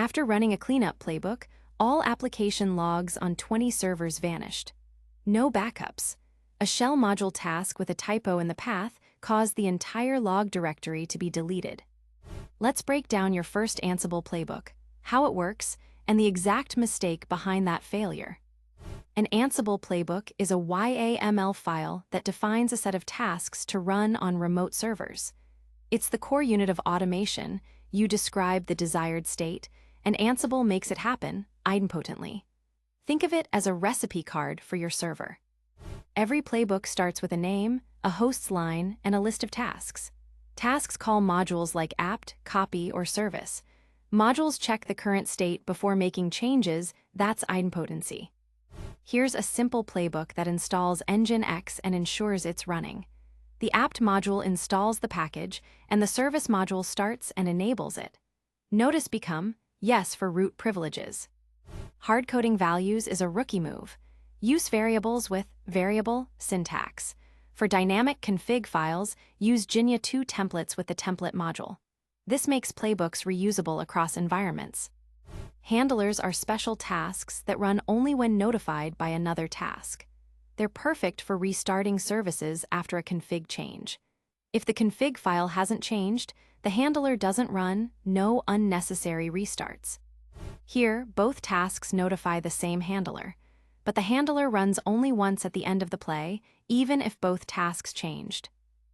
After running a cleanup playbook, all application logs on 20 servers vanished. No backups. A shell module task with a typo in the path caused the entire log directory to be deleted. Let's break down your first Ansible playbook, how it works, and the exact mistake behind that failure. An Ansible playbook is a YAML file that defines a set of tasks to run on remote servers. It's the core unit of automation. You describe the desired state, and Ansible makes it happen idempotently. Think of it as a recipe card for your server. Every playbook starts with a name, a host's line, and a list of tasks. Tasks call modules like apt, copy, or service. Modules check the current state before making changes. That's idempotency. Here's a simple playbook that installs Nginx and ensures it's running. The apt module installs the package, and the service module starts and enables it. Notice become yes for root privileges. Hardcoding values is a rookie move. Use variables with variable syntax. For dynamic config files, use Jinja2 templates with the template module. This makes playbooks reusable across environments. Handlers are special tasks that run only when notified by another task. They're perfect for restarting services after a config change. If the config file hasn't changed, the handler doesn't run. No unnecessary restarts. Here, both tasks notify the same handler, but the handler runs only once at the end of the play, even if both tasks changed.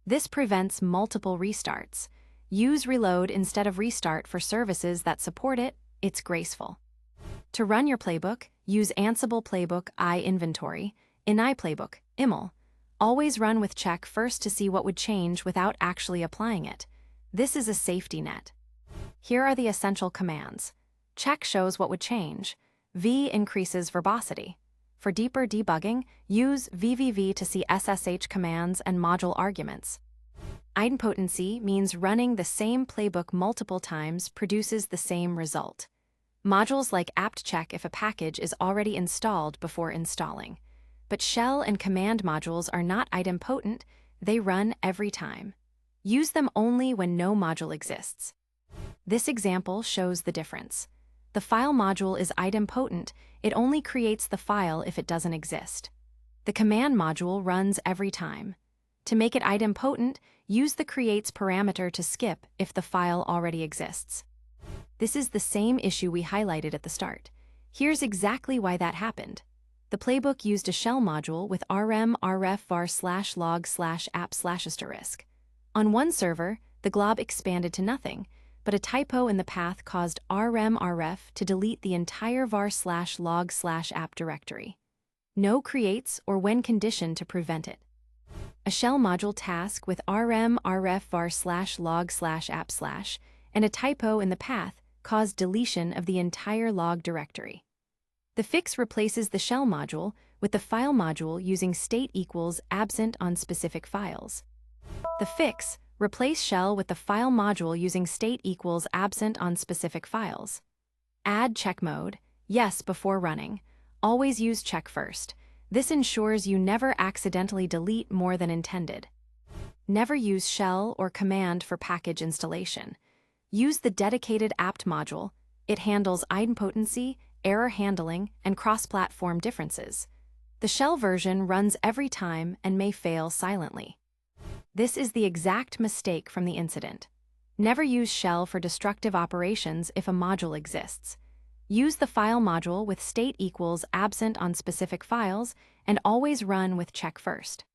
This prevents multiple restarts. Use reload instead of restart for services that support it. It's graceful. To run your playbook, use Ansible Playbook inventory, ini playbook, iml. Always run with check first to see what would change without actually applying it. This is a safety net. Here are the essential commands. Check shows what would change. V increases verbosity. For deeper debugging, use VVV to see SSH commands and module arguments. Idempotency means running the same playbook multiple times produces the same result. Modules like apt check if a package is already installed before installing. But shell and command modules are not idempotent, they run every time. Use them only when no module exists. This example shows the difference. The file module is idempotent, it only creates the file if it doesn't exist. The command module runs every time. To make it idempotent, use the creates parameter to skip if the file already exists. This is the same issue we highlighted at the start. Here's exactly why that happened. The playbook used a shell module with rm ref var /log/app/**. On one server, the glob expanded to nothing, but a typo in the path caused rmref to delete the entire var/log/app directory. No creates or when condition to prevent it. A shell module task with rmref var/log/app/ and a typo in the path caused deletion of the entire log directory. The fix replaces the shell module with the file module using state equals absent on specific files. The fix replace shell with the file module using state equals absent on specific files. Add check mode, yes before running. Always use check first. This ensures you never accidentally delete more than intended. Never use shell or command for package installation. Use the dedicated apt module. It handles idempotency, error handling, and cross-platform differences. The shell version runs every time and may fail silently. This is the exact mistake from the incident. Never use shell for destructive operations if a module exists. Use the file module with state equals absent on specific files and always run with check first.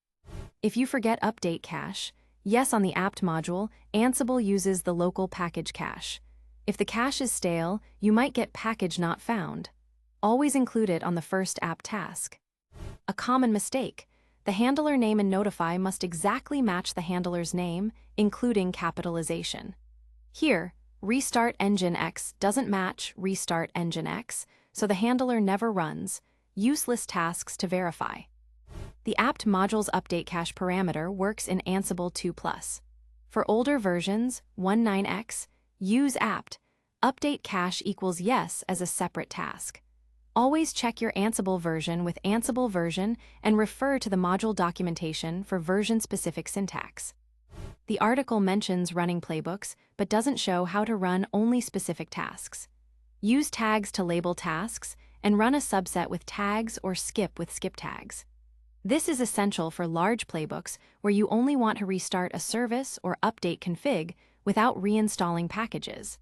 If you forget update cache, yes on the apt module, Ansible uses the local package cache. If the cache is stale, you might get package not found. Always include it on the first apt task. A common mistake. The handler name and notify must exactly match the handler's name, including capitalization. Here, restart Nginx doesn't match restart Nginx, so the handler never runs. Useless tasks to verify. The apt module's update cache parameter works in Ansible 2+. For older versions, 19x, use apt. Update cache equals yes as a separate task. Always check your Ansible version with Ansible version and refer to the module documentation for version-specific syntax. The article mentions running playbooks, but doesn't show how to run only specific tasks. Use tags to label tasks, and run a subset with tags or skip with skip tags. This is essential for large playbooks where you only want to restart a service or update config without reinstalling packages.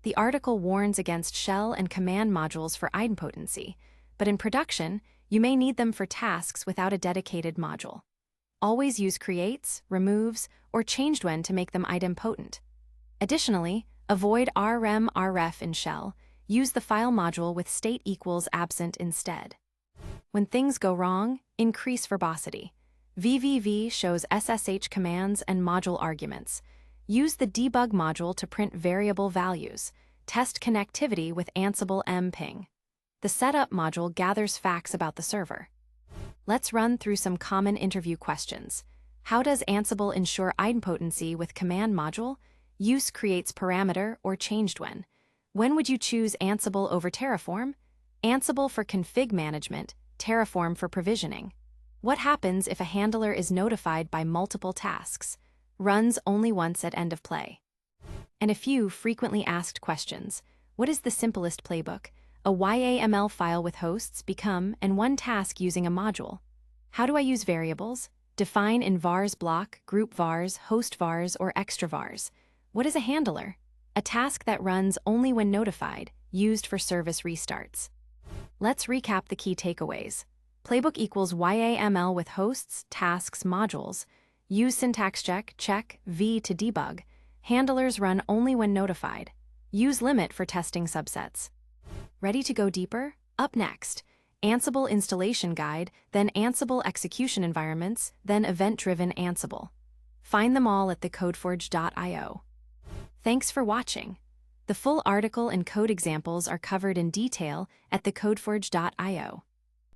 The article warns against shell and command modules for idempotency, but in production, you may need them for tasks without a dedicated module. Always use creates, removes, or changed when to make them idempotent. Additionally, avoid rem/ref in shell. Use the file module with state equals absent instead. When things go wrong, increase verbosity. VVV shows SSH commands and module arguments. Use the debug module to print variable values. Test connectivity with Ansible mping. The setup module gathers facts about the server. Let's run through some common interview questions. How does Ansible ensure idempotency with command module? Use creates parameter or changed when. When would you choose Ansible over Terraform? Ansible for config management, Terraform for provisioning. What happens if a handler is notified by multiple tasks? Runs only once at end of play. And a few frequently asked questions. What is the simplest playbook? A YAML file with hosts, become, and one task using a module. How do I use variables? Define in vars block, group vars, host vars, or extra vars. What is a handler? A task that runs only when notified, used for service restarts. Let's recap the key takeaways. Playbook equals YAML with hosts, tasks, modules. Use syntax check, V to debug. Handlers run only when notified. Use limit for testing subsets. Ready to go deeper? Up next, Ansible installation guide, then Ansible execution environments, then event-driven Ansible. Find them all at TheCodeForge.io. Thanks for watching. The full article and code examples are covered in detail at TheCodeForge.io.